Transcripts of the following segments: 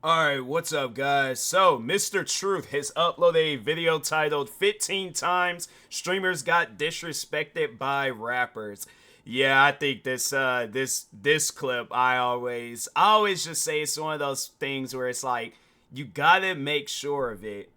Alright, what's up guys? So, Mr. Truth has uploaded a video titled 15 times streamers got disrespected by rappers. Yeah, I think this clip I always just say it's one of those things where it's like you gotta make sure of it.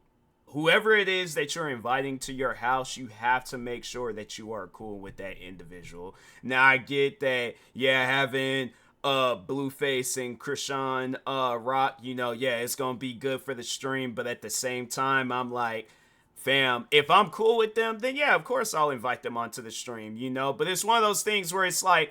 Whoever it is that you're inviting to your house, you have to make sure that you are cool with that individual. Now I get that, yeah, having Blueface and Krishan Rock, yeah, it's gonna be good for the stream, but at the same time I'm like, fam, if I'm cool with them, then yeah, of course I'll invite them onto the stream, but it's one of those things where it's like,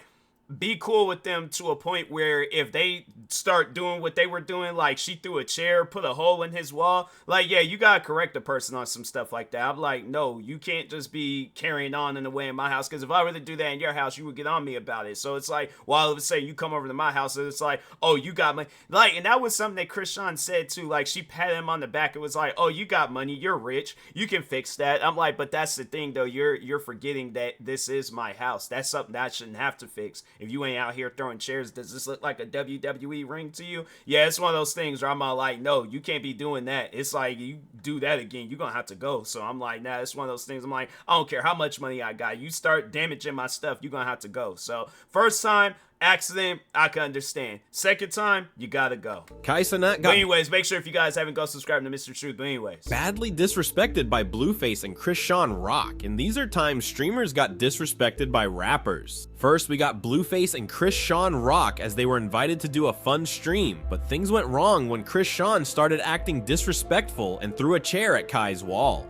be cool with them to a point where if they start doing what they were doing, like she threw a chair, put a hole in his wall, like, yeah, you gotta correct the person on some stuff like that. I'm like, no, you can't just be carrying on in the way in my house, because if I were to do that in your house, you would get on me about it. So it's like, well, let's say you come over to my house, and it's like, oh, you got money. Like, and that was something that Krishan said too, like, she patted him on the back. It was like, oh, you got money, you're rich, you can fix that. I'm like, but that's the thing though, you're forgetting that this is my house. That's something that I shouldn't have to fix. If you ain't out here throwing chairs, does this look like a WWE ring to you? Yeah, it's one of those things where I'm all like, no, you can't be doing that. It's like, you do that again, you're gonna have to go. So I'm like, nah, it's one of those things. I'm like, I don't care how much money I got. You start damaging my stuff, you're gonna have to go. So first time, accident, I can understand. Second time, you gotta go. Kaisanat But anyways, make sure if you guys haven't go subscribe to Mr. Truth. But anyways, badly disrespected by Blueface and Krishan Rock, and these are times streamers got disrespected by rappers. First, we got Blueface and Krishan Rock as they were invited to do a fun stream, but things went wrong when Krishan started acting disrespectful and threw a chair at Kai's wall.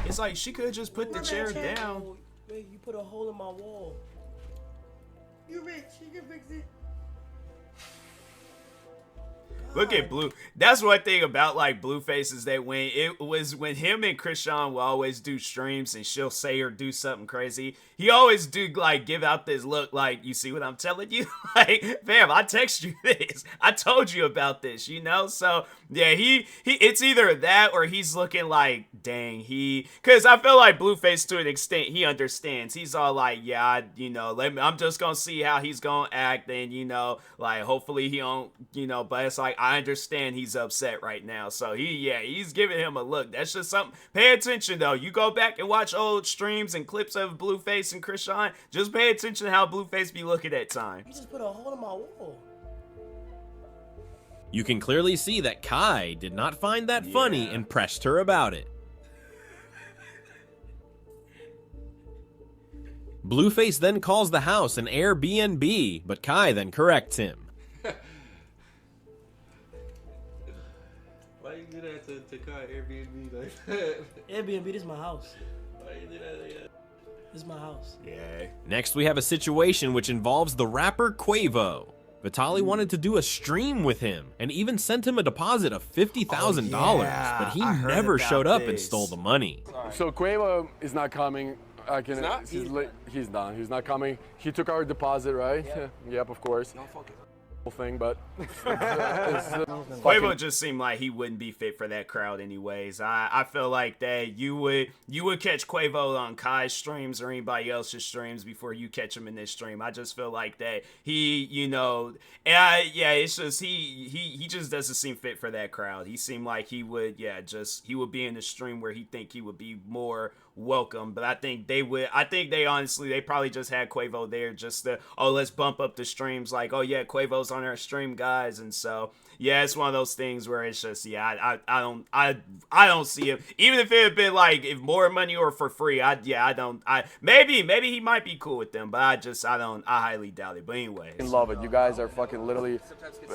It's like she could have just put the chair down. Wait, you put a hole in my wall. You rich, you can fix it. Look at Blue. That's one thing about like Blueface is that when him and Krishan will always do streams and she'll say or do something crazy, he always do like give out this look like, you see what I'm telling you? Like, fam, I text you this. I told you about this, So yeah, he it's either that or he's looking like, dang, cause I feel like Blueface to an extent he understands. He's all like, yeah, I'm just gonna see how he's gonna act, and like hopefully he don't, but it's like I understand he's upset right now. So he's giving him a look. That's just something. Pay attention though. You go back and watch old streams and clips of Blueface and Krishan. Just pay attention to how Blueface be looking at times. You just put a hole in my wall. You can clearly see that Kai did not find that funny and pressed her about it. Blueface then calls the house an Airbnb, but Kai then corrects him. Why you do that to Kai Airbnb like that? Airbnb, this is my house. Why you do that like that? This is my house. Yeah. Next, we have a situation which involves the rapper Quavo. Vitaly wanted to do a stream with him and even sent him a deposit of $50,000, but he never showed up and stole the money. So Quavo is not coming. He's not? He's done. He's not coming. He took our deposit, right? Yep, of course. No fucking Thing, but Quavo just seemed like he wouldn't be fit for that crowd anyways. I feel like that you would catch Quavo on Kai's streams or anybody else's streams before you catch him in this stream. I just feel like that he, it's just he just doesn't seem fit for that crowd. He seemed like he would be in the stream where he think he would be more welcome, but I think they honestly, they probably just had Quavo there just to, let's bump up the streams, like, yeah, Quavo's on our stream, guys. And so yeah, it's one of those things where it's just, I don't see him, even if it had been like if more money or for free. Maybe he might be cool with them, but I highly doubt it. But anyway, I love it. You guys are fucking literally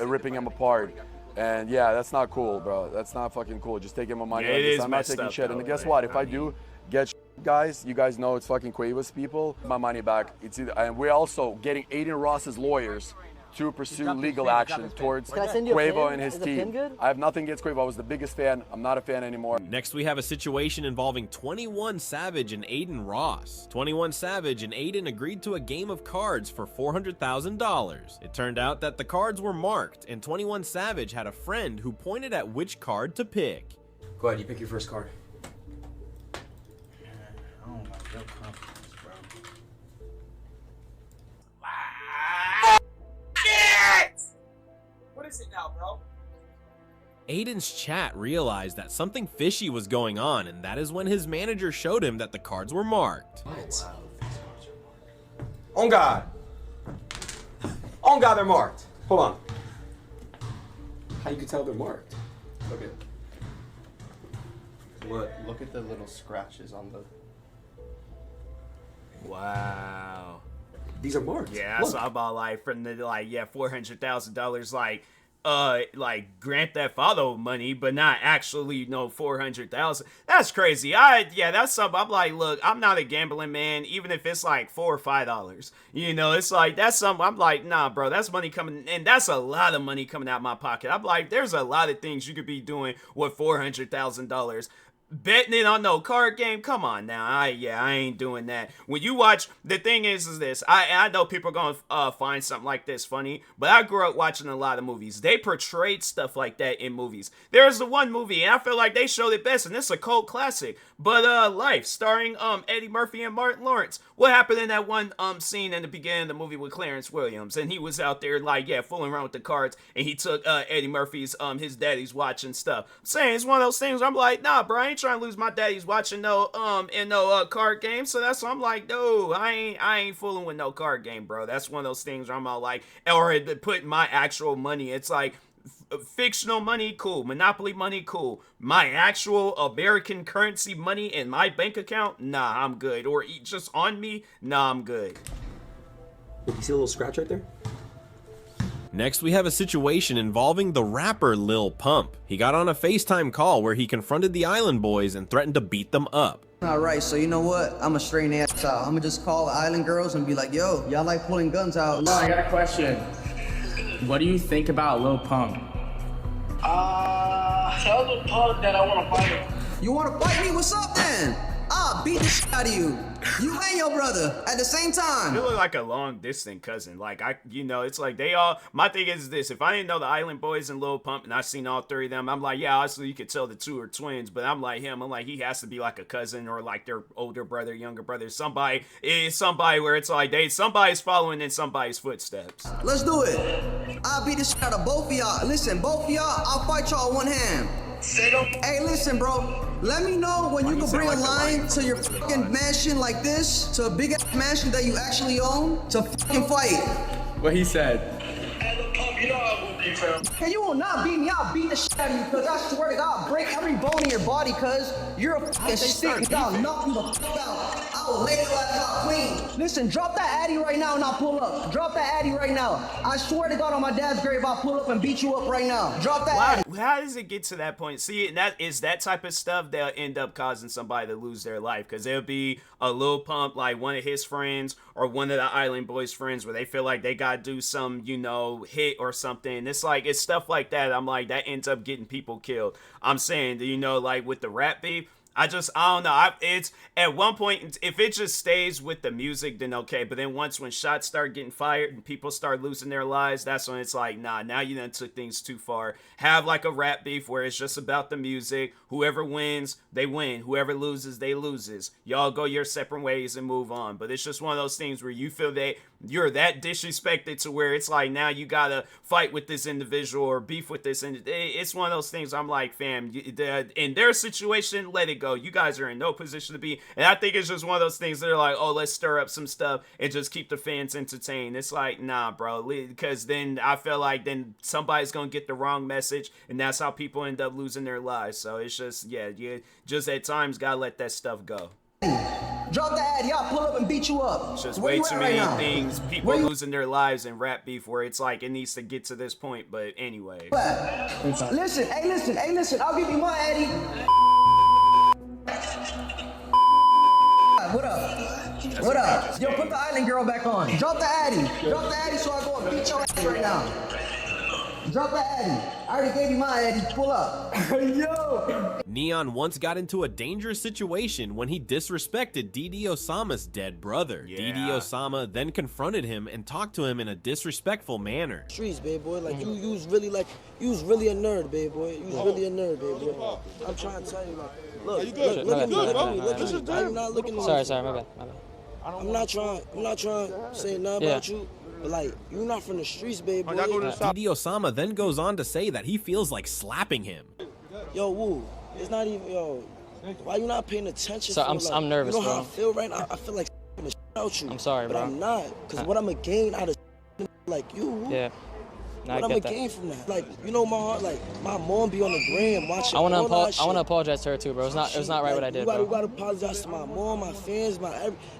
ripping him apart. And yeah, that's not cool, bro. That's not fucking cool. Just taking my money. Yeah, I'm not taking shit. And guess what? If I do get guys, you guys know it's fucking Quavo's people, my money back. And we're also getting Aiden Ross's lawyers to pursue legal action towards Quavo and his team. I have nothing against Quavo. I was the biggest fan. I'm not a fan anymore. Next, we have a situation involving 21 Savage and Aiden Ross. 21 Savage and Aiden agreed to a game of cards for $400,000. It turned out that the cards were marked, and 21 Savage had a friend who pointed at which card to pick. Go ahead, you pick your first card. I don't like your confidence, bro. Aiden's chat realized that something fishy was going on, and that is when his manager showed him that the cards were marked. On God. On God, they're marked. Hold on. How you can tell they're marked? Look at. What? Look at the little scratches on the. Wow. These are marked. Yeah, I saw about like from the $400,000 like Grand Theft Auto money, but not actually 400,000. That's crazy. That's something. I'm like, look, I'm not a gambling man, even if it's like $4 or $5. It's like that's something. I'm like, nah, bro, that's money coming, and that's a lot of money coming out of my pocket. I'm like, there's a lot of things you could be doing with $400,000. Betting it on no card game? Come on now. I ain't doing that. When you watch, the thing is this. I know people are gonna find something like this funny, but I grew up watching a lot of movies. They portrayed stuff like that in movies. There's the one movie, and I feel like they showed it best, and it's a cult classic. But Life, starring Eddie Murphy and Martin Lawrence. What happened in that one scene in the beginning of the movie with Clarence Williams, and he was out there fooling around with the cards, and he took Eddie Murphy's his daddy's watch and stuff. I'm saying it's one of those things where I'm like, nah, bro, I ain't trying to lose my daddy's watching no card game. So that's why I'm like, no, I ain't fooling with no card game, bro. That's one of those things where I'm all like, or putting my actual money. It's like fictional money, cool. Monopoly money, cool. My actual American currency money in my bank account, nah, I'm good. Or just on me, nah, I'm good. You see a little scratch right there? Next, we have a situation involving the rapper Lil Pump. He got on a FaceTime call where he confronted the Island Boys and threatened to beat them up. Alright, so you know what? I'ma straighten their ass out. I'ma just call the Island girls and be like, yo, y'all like pulling guns out. No, I got a question. What do you think about Lil Pump? Tell Lil Pump that I wanna fight him. You wanna fight me? What's up then? I'll beat the shit out of you. You and your brother at the same time. You look like a long distant cousin. Like it's like they all. My thing is this: if I didn't know the Island Boys and Lil Pump, and I seen all three of them, I'm like, yeah, obviously you could tell the two are twins. But I'm like him. I'm like he has to be like a cousin or like their older brother, younger brother. Somebody where it's like somebody's following in somebody's footsteps. Let's do it. I'll beat the shit out of both of y'all. Listen, both of y'all, I'll fight y'all one hand. Hey, listen, bro. Let me know when you can bring a line to your fucking mansion like this, to a big ass mansion that you actually own, to fucking fight. What he said. Hey, Lil Pump, you know I will beat you. Hey, you will not beat me. I'll beat the shit out of you, cause I swear to God, I'll break every bone in your body, cause you're a fucking stick. I'll knock you the fuck out. I'll lay your ass out clean. Listen, drop that Addy right now and I'll pull up. Drop that Addy right now. I swear to God on my dad's grave, I'll pull up and beat you up right now. Drop that Addy. How does it get to that point? See, and that is that type of stuff that'll end up causing somebody to lose their life, because it'll be a Lil Pump, like one of his friends or one of the Island Boys' friends, where they feel like they gotta do some, hit or something. It's like, it's stuff like that. I'm like, that ends up getting people killed. I'm saying, like with the rap beef, I don't know. It's at one point, if it just stays with the music, then okay. But then when shots start getting fired and people start losing their lives, that's when it's like, nah, now you done took things too far. Have like a rap beef where it's just about the music. Whoever wins, they win. Whoever loses, they loses. Y'all go your separate ways and move on. But it's just one of those things where you feel that you're that disrespected to where it's like, now you gotta fight with this individual or beef with this. And it's one of those things I'm like, fam, in their situation, let it go. You guys are in no position to be. And I think it's just one of those things that are like, oh, let's stir up some stuff and just keep the fans entertained. It's like, nah, bro, because then I feel like then somebody's gonna get the wrong message, and that's how people end up losing their lives. So it's just, you just at times gotta let that stuff go. Drop that Addy, I'll pull up and beat you up. It's just way too many things, people losing their lives in rap beef, where it's like it needs to get to this point. But anyway. Listen, I'll give you my Addy. What up? What up? Yo, put the Island girl back on. Drop the Addy. Drop the Addy so I go and beat your ass right now. Drop the Addy. I already gave you my Addy. Pull up. Yo. Neon once got into a dangerous situation when he disrespected Didi Osama's dead brother. Yeah. Didi Osama then confronted him and talked to him in a disrespectful manner. Streets, baby boy. Like you was really a nerd, baby boy. You was really a nerd, baby boy. I'm trying to tell you, like, look at me. I'm not looking at you. Sorry, my bad. I'm not trying to say nothing about you. But like, you not from the streets, baby boy. Didi Osama then goes on to say that he feels like slapping him. Yo, Woo, it's not even, yo, why you not paying attention? So like, I'm nervous, you know bro. how I feel right now? I feel like the out you. I'm sorry, but bro. I'm not, because what I'm going to gain out of like you, Woo, Yeah. No, what I I'm get going to that. gain from that? Like, you know, my heart, like, my mom be on the gram watching I want all that to. I want to shit. apologize to her too, bro. It was not right what I did, You bro. gotta apologize to my mom, my fans,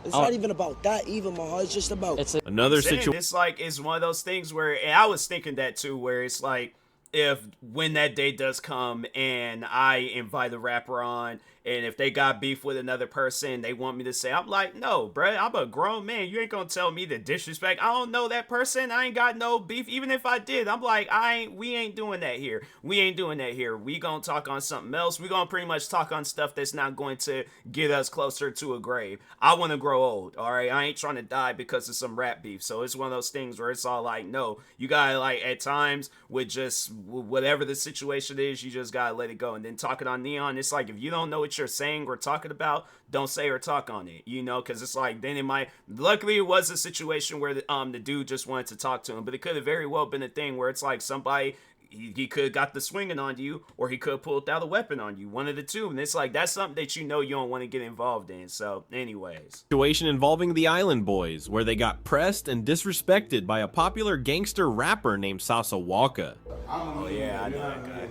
it's not even about that even, my heart. It's just about Another saying situation. it's like it's one of those things where, and I was thinking that too, where it's like, if when that day does come and I invite a rapper on, and if they got beef with another person, they want me to say, I'm like, no, bruh, I'm a grown man. You ain't gonna tell me to disrespect. I don't know that person. I ain't got no beef. Even if I did, I'm like, we ain't doing that here. We ain't doing that here. We gonna talk on something else. We gonna pretty much talk on stuff that's not going to get us closer to a grave. I want to grow old, all right? I ain't trying to die because of some rap beef. So it's one of those things where it's all like, no, you gotta, like, at times with just whatever the situation is, you just gotta let it go. And then talking on Neon, it's like, if you don't know what you're saying or talking about, don't say or talk on it, you know, because it's like, then it might, luckily it was a situation where the dude just wanted to talk to him, but it could have very well been a thing where it's like somebody, he could have got the swinging on you, or he could have pulled out a weapon on you, one of the two, and it's like, that's something that you know you don't want to get involved in. So anyways, Situation involving the Island Boys, where they got pressed and disrespected by a popular gangster rapper named Sasa Walka. oh yeah, I know that guy.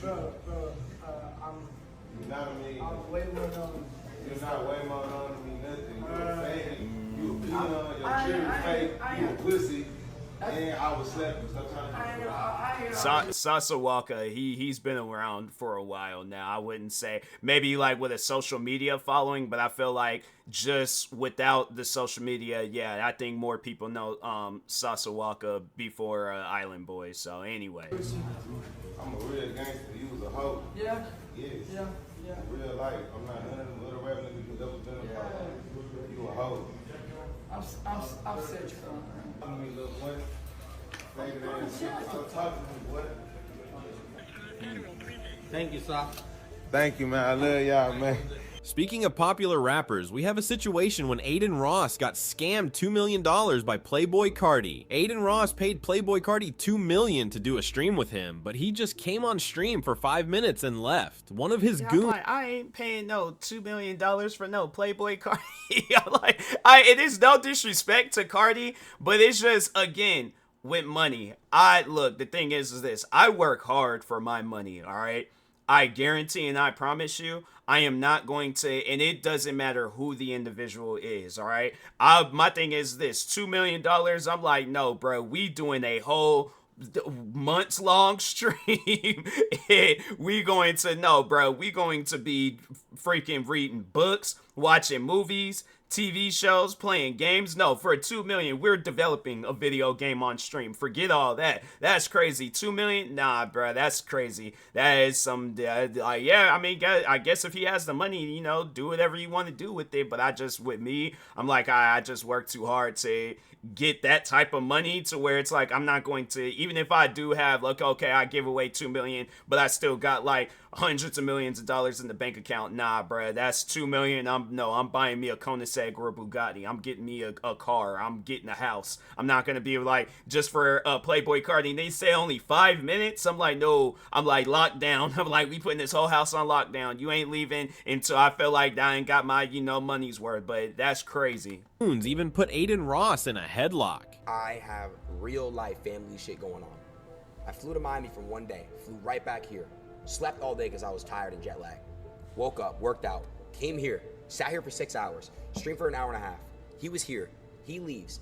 You're not way more known to me nothing. You're a fan. You a peon, your cherry fake, you a pussy, and I was slapping. Stop trying to Sasa Walka, he's been around for a while now. I wouldn't say maybe like with a social media following, but I feel like just without the social media, yeah, I think more people know Sasa Walka before Island Boys. So anyways, I'm a real gangster. You was a hoe. Yeah. Yes. Yeah. Yeah. Real life. I'm not none of them little rap niggas you double identify. You a hoe. I'll set you I mean, little boy. Faggot ass. Stop talking to me, boy. Thank you, sir. Thank you, man. I love y'all, man. Speaking of popular rappers, we have a situation when Aiden Ross got scammed $2 million by Playboi Carti. Aiden Ross paid Playboi Carti $2 million to do a stream with him, but he just came on stream for 5 minutes and left. One of his goons. like, I ain't paying no $2 million for no Playboi Carti. I'm like, it is no disrespect to Carti, but it's just, again, with money. Look, the thing is this, I work hard for my money, all right? I guarantee and I promise you, I am not going to, and it doesn't matter who the individual is, all right? My thing is this, $2 million, I'm like, no, bro, we doing a whole months-long stream. We going to, no, bro, we going to be freaking reading books, watching movies, TV shows, playing games. No, for $2 million, we're developing a video game on stream. Forget all that. That's crazy. $2 million? Nah, bro, that's crazy. That is some, yeah, I mean, I guess if he has the money, you know, do whatever you want to do with it. But with me, I'm like, I just work too hard to get that type of money to where it's like, I'm not going to, even if I do have, like, okay, I give away $2 million, but I still got like hundreds of millions of dollars in the bank account. Nah, bruh, that's $2 million. I'm buying me a Koenigsegg or a Bugatti. I'm getting me a car. I'm getting a house. I'm not gonna be like, just for Playboi Carti. They say only 5 minutes. I'm like, no. I'm like, locked down. I'm like, we putting this whole house on lockdown. You ain't leaving until I feel like I ain't got my, money's worth. But that's crazy. Even put Aiden Ross in a headlock. I have real life family shit going on. I flew to Miami for one day, flew right back here, slept all day because I was tired and jet lagged. Woke up, worked out, came here, sat here for 6 hours, streamed for an hour and a half. He was here, he leaves.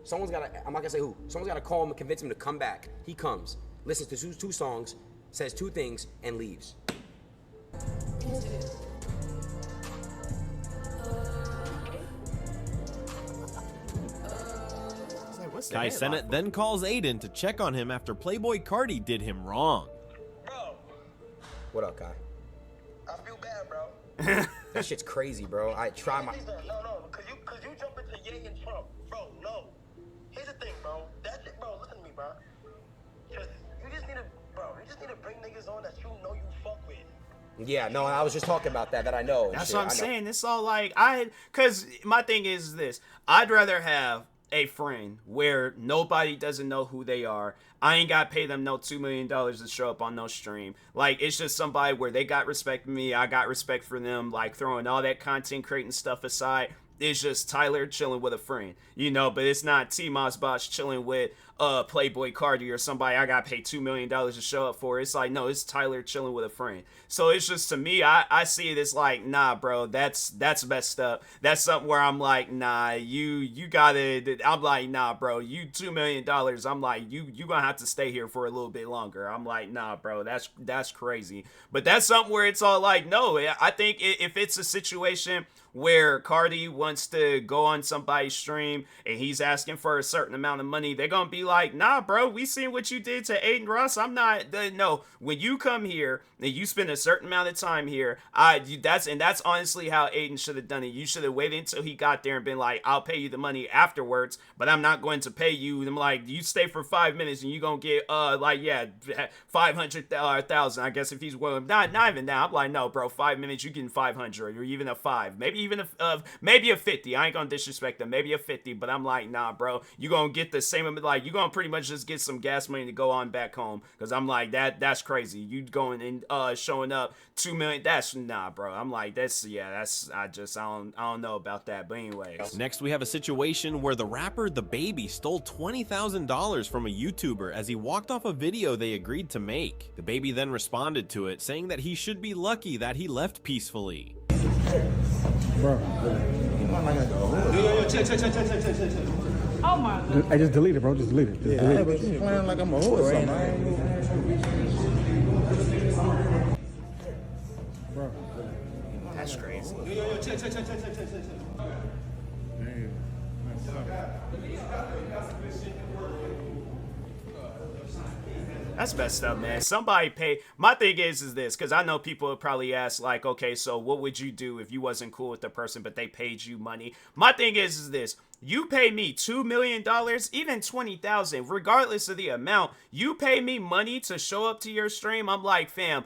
Someone's gotta, I'm not gonna say who, someone's gotta call him and convince him to come back. He comes, listens to two songs, says 2 things, and leaves. Kai Sennett then calls Aiden to check on him after Playboi Carti did him wrong. Bro. What up, Kai? I feel bad, bro. That shit's crazy, bro. I try my... No, cause you jump into Ye and Trump. Bro, no. Here's the thing, bro. That shit, bro, listen to me, bro. You just need to bring niggas on that you know you fuck with. Yeah, no, I was just talking about that I know. That's what I'm saying. It's all like, cause my thing is this, I'd rather have a friend where nobody doesn't know who they are. I ain't got to pay them no $2 million to show up on no stream. Like, it's just somebody where they got respect for me. I got respect for them. Like, throwing all that content creating stuff aside, it's just Tyler chilling with a friend, you know, but it's not TMossBoss chilling with Playboy Cardi or somebody I got paid $2 million to show up for. It's like, no, it's Tyler chilling with a friend. So it's just, to me, I see it as like, nah, bro, that's messed up. That's something where I'm like, nah, you gotta, I'm like, nah, bro, you $2 million. I'm like, you gonna have to stay here for a little bit longer. I'm like, nah, bro, that's crazy. But that's something where it's all like, no, I think if it's a situation where Cardi wants to go on somebody's stream and he's asking for a certain amount of money, they're gonna be like, nah, bro, we seen what you did to Aiden Ross. I'm not, no, when you come here and you spend a certain amount of time here, that's honestly how Aiden should have done it. You should have waited until he got there and been like, I'll pay you the money afterwards, but I'm not going to pay you. And I'm like, you stay for 5 minutes and you're gonna get, 500,000, I guess, if he's willing. Not even that. I'm like, no, bro, 5 minutes, you getting 500 or even a 5, maybe a 50. I ain't gonna disrespect them, maybe a 50, but I'm like, nah, bro, you gonna get the same, like, you gonna pretty much just get some gas money to go on back home, because I'm like, that's crazy. You going and showing up 2 million, that's, nah, bro. I'm like, I don't know about that, but anyways. Next, we have a situation where the rapper The Baby stole $20,000 from a YouTuber as he walked off a video they agreed to make. The Baby then responded to it, saying that he should be lucky that he left peacefully. Bro. Check. Oh my God. I just deleted, bro. Just delete it. Just delete it. But you playing like I'm a whore or something. Bro. That's crazy. Check. That's messed up, man. Somebody pay. My thing is this, because I know people would probably ask, like, okay, so what would you do if you wasn't cool with the person, but they paid you money? My thing is this. You pay me $2 million, even $20,000, regardless of the amount, you pay me money to show up to your stream. I'm like, fam,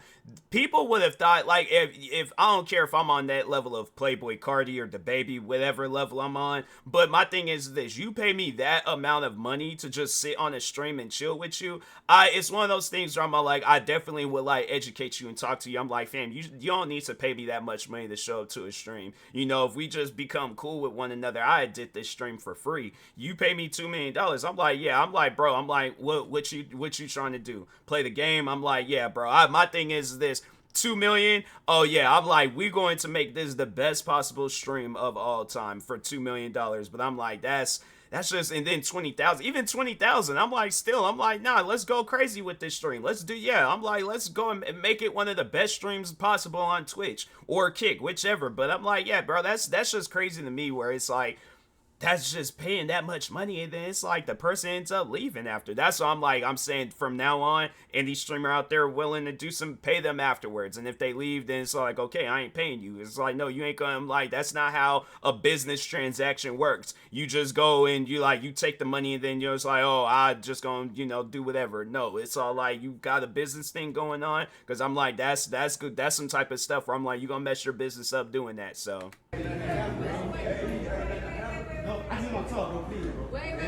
people would have thought, like, if I don't care if I'm on that level of Playboy Cardi or the Baby, whatever level I'm on, but my thing is this, you pay me that amount of money to just sit on a stream and chill with you. It's one of those things where I'm like, I definitely would, like, educate you and talk to you. I'm like, fam, you don't need to pay me that much money to show up to a stream. You know, if we just become cool with one another, I did this stream for free. You pay me $2 million. I'm like, yeah. I'm like, bro. I'm like, what you trying to do? Play the game? I'm like, yeah, bro. My thing is this. 2 million. Oh yeah. I'm like, we're going to make this the best possible stream of all time for $2 million. But I'm like, that's just, and then 20,000, even 20,000. I'm like, nah, let's go crazy with this stream. I'm like, let's go and make it one of the best streams possible on Twitch or Kick, whichever. But I'm like, yeah, bro, that's just crazy to me, where it's like, that's just paying that much money, and then it's like the person ends up leaving after. That's why I'm like, I'm saying from now on, any streamer out there willing to do some, pay them afterwards. And if they leave, then it's like, okay, I ain't paying you. It's like, no, you ain't gonna, like, that's not how a business transaction works. You just go and you take the money and then you're just like, oh, I just gonna, do whatever. No, it's all like, you got a business thing going on, because I'm like, that's good. That's some type of stuff where I'm like, you gonna mess your business up doing that, so.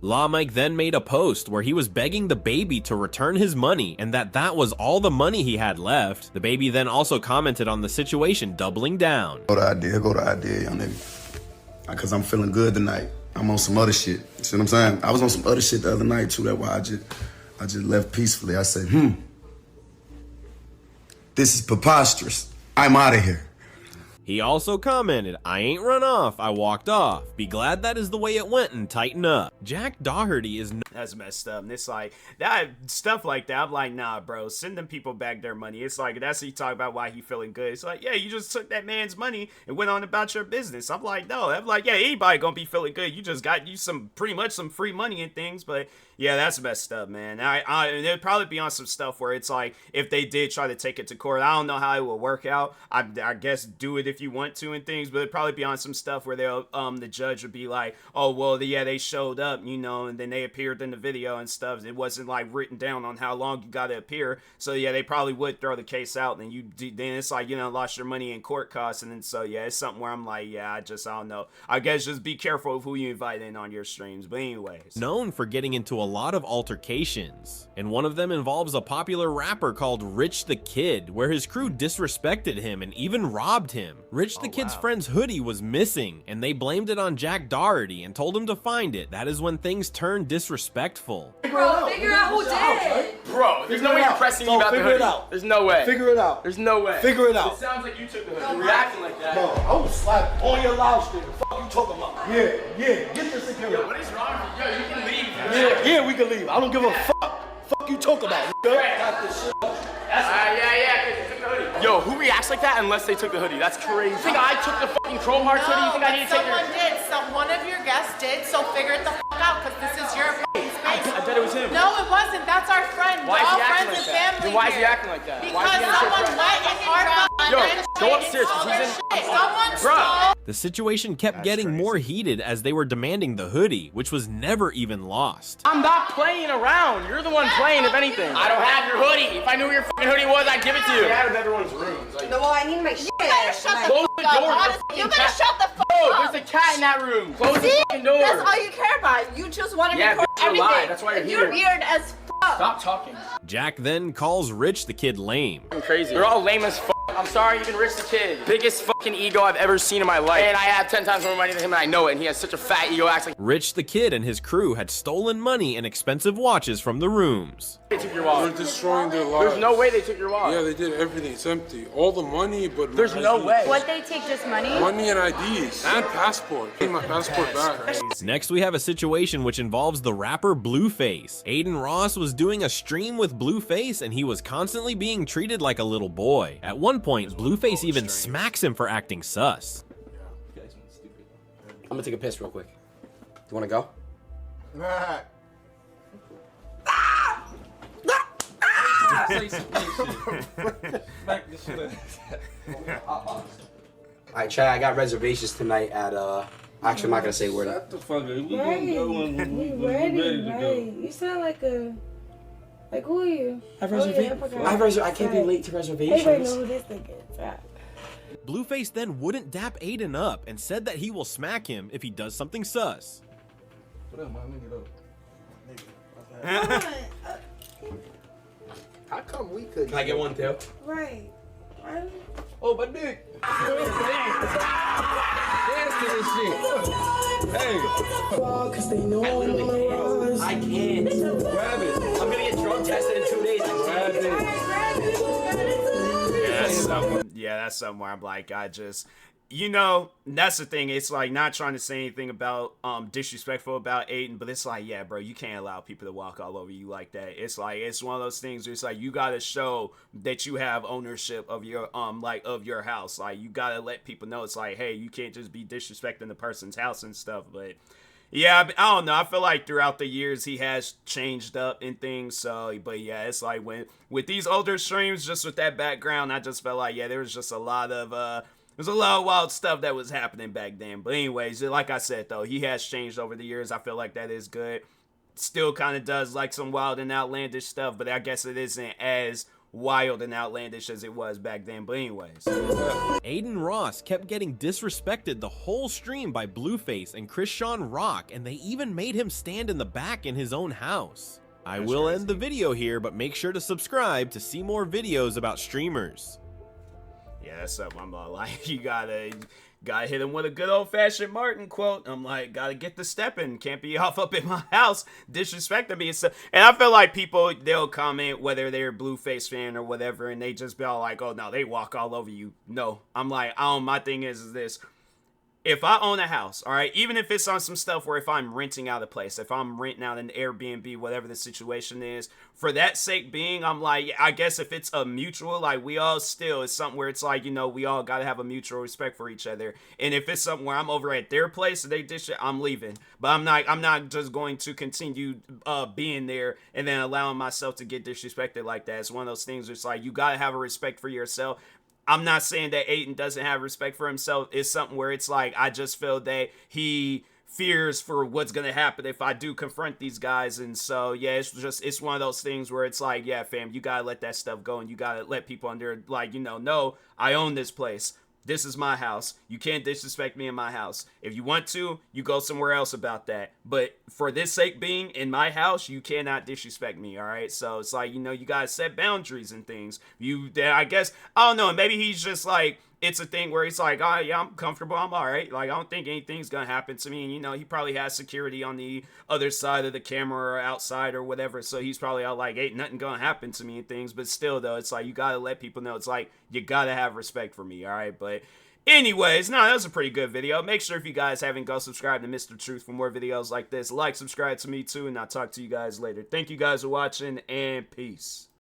LawMike then made a post where he was begging the Baby to return his money and that was all the money he had left. The Baby then also commented on the situation, doubling down. Go to idea, young nigga. Because I'm feeling good tonight. I'm on some other shit. See what I'm saying? I was on some other shit the other night too. That's why I just left peacefully. I said, this is preposterous. I'm out of here. He also commented, I ain't run off, I walked off. Be glad that is the way it went and tighten up. Jack Doherty is that's messed up. And it's like, that stuff like that, I'm like, nah, bro, send them people back their money. It's like, that's what you talk about why he feeling good. It's like, yeah, you just took that man's money and went on about your business. I'm like, no. I'm like, yeah, anybody gonna be feeling good. You just got you pretty much some free money and things, but yeah, that's messed up, man. It'd probably be on some stuff where it's like, if they did try to take it to court, I don't know how it will work out. I guess do it if if you want to and things, but it'd probably be on some stuff where they'll the judge would be like, oh well, yeah, they showed up, you know, and then they appeared in the video and stuff. It wasn't like written down on how long you got to appear, so yeah, they probably would throw the case out, and then it's like, you know, lost your money in court costs, and then so yeah, it's something where I'm like, yeah, I don't know. I guess just be careful of who you invite in on your streams. But anyways, known for getting into a lot of altercations, and one of them involves a popular rapper called Rich the Kid, where his crew disrespected him and even robbed him. Rich the Kid's friend's hoodie was missing, and they blamed it on Jack Doherty and told him to find it. That is when things turned disrespectful. Bro, figure out who did. Bro, there's no way you're pressing me about the hoodie. There's no way. Figure it out. There's no way. Figure it out. It sounds like you took the hoodie. You're reacting like that. Bro, I will slap on your loudspeaker. Fuck you talking about? Yeah, get this security. Yo, what is wrong with you? Yo, you can leave. Yeah, we can leave. I don't give a fuck. Fuck you talk about, nigga. Got this shit. Yo, who reacts like that unless they took the hoodie? That's crazy. You think I took the fucking Chrome Hearts hoodie? You think I need to take your... Someone did. One of your guests did, so figure it the fuck out, because this is your fucking space. I bet it was him. No, it wasn't. That's our friend. Why We're is all he acting friends like and that? family Then why is he here. acting like that? Because someone went in our fucking Yo, and go upstairs, because he's in... Someone Bruh. The situation kept getting more heated as they were demanding the hoodie, which was never even lost. I'm not playing around. You're the one playing, if anything. I don't have your hoodie. If I knew where your fucking hoodie was, I'd give it to you. Get out of everyone's rooms. Like, No, I need my shit. You better shut the close the door. You better shut the fuck Bro, up. there's a cat in that room. Close the See? fucking door. That's all you care about. You just want to Yeah, record bitch, you're everything. lying. That's why you're You're here. weird as fuck. Stop talking. Jack then calls Rich the Kid lame. I'm crazy. You're all lame as fuck. I'm sorry, even Rich the Kid. Biggest fucking ego I've ever seen in my life. And I have 10 times more money than him, and I know it. And he has such a fat ego, acts like Rich the Kid and his crew had stolen money and expensive watches from the rooms. they took your wallet. They're destroying their lives. There's no way they took your wallet. Yeah, they did everything. It's empty. All the money, but There's my no IDs. way. What they take, just money? Money and IDs and passport. Give my passport back. Next, we have a situation which involves the rapper Blueface. Aiden Ross was doing a stream with Blueface, and he was constantly being treated like a little boy. At one point, Blueface even smacks him for acting sus. I'm gonna take a piss real quick. You wanna go? Alright, Chad, I got reservations tonight at actually I'm not gonna say where. Shut the fuck up. We Right. gonna go when we ready to Right. go. You sound like a... Like, who are you? I have Oh, yeah, reservations. forgot. I can't be Right. late to Everybody reservations. know who this nigga is. Right. Blueface then wouldn't dap Aiden up and said that he will smack him if he does something sus. What up, my nigga, though? How come we could? Can I get one too? Right. Right. Oh, my dick. Dance to this shit. Hey. I can't. Grab it. I'm gonna get drug tested in 2 days. Grab it. Yeah, that's something where I'm like, you know, that's the thing. It's like not trying to say anything about disrespectful about Aiden, but it's like, yeah, bro, you can't allow people to walk all over you like that. It's like it's one of those things where it's like you gotta show that you have ownership of your of your house. Like you gotta let people know it's like, hey, you can't just be disrespecting the person's house and stuff. But yeah, I don't know. I feel like throughout the years he has changed up in things. So, but yeah, it's like with these older streams, just with that background, I just felt like, yeah, there was just a lot of there's a lot of wild stuff that was happening back then. But anyways, like I said, though, he has changed over the years. I feel like that is good. Still kind of does like some wild and outlandish stuff, but I guess it isn't as wild and outlandish as it was back then. But anyways, Aiden Ross kept getting disrespected the whole stream by Blueface and Krishan Rock, and they even made him stand in the back in his own house. I will end the video here, but make sure to subscribe to see more videos about streamers. yeah, that's something I'm like, you gotta hit him with a good old-fashioned Martin quote. I'm like, gotta get the stepping. Can't be off up in my house disrespecting me and stuff. And I feel like people, they'll comment whether they're a Blueface fan or whatever, and they just be all like, oh no, they walk all over you. No, I'm like, my thing is this. If I own a house, all right, even if it's on some stuff where if I'm renting out a place, if I'm renting out an Airbnb, whatever the situation is, for that sake being, I'm like, yeah, I guess if it's a mutual, like we all still, it's something where it's like, you know, we all got to have a mutual respect for each other. And if it's something where I'm over at their place and they dish it, I'm leaving. But I'm not just going to continue being there and then allowing myself to get disrespected like that. It's one of those things where it's like, you got to have a respect for yourself. I'm not saying that Aiden doesn't have respect for himself. It's something where it's like, I just feel that he fears for what's gonna happen if I do confront these guys. And so yeah, it's one of those things where it's like, yeah, fam, you gotta let that stuff go, and you gotta let people under, like, you know, no, I own this place. This is my house. You can't disrespect me in my house. If you want to, you go somewhere else about that. But for this sake being in my house, you cannot disrespect me, all right? So it's like, you know, you gotta set boundaries and things. I guess, I don't know, maybe he's just like, it's a thing where he's like, oh, yeah, I'm comfortable, I'm all right. Like, I don't think anything's gonna happen to me. And, you know, he probably has security on the other side of the camera or outside or whatever. So he's probably all like, ain't nothing gonna happen to me and things. But still, though, it's like, you gotta let people know. It's like, you gotta have respect for me, all right? But anyways, no, that was a pretty good video. Make sure if you guys haven't, go subscribe to Mr. Truth for more videos like this. Like, subscribe to me too, and I'll talk to you guys later. Thank you guys for watching, and peace.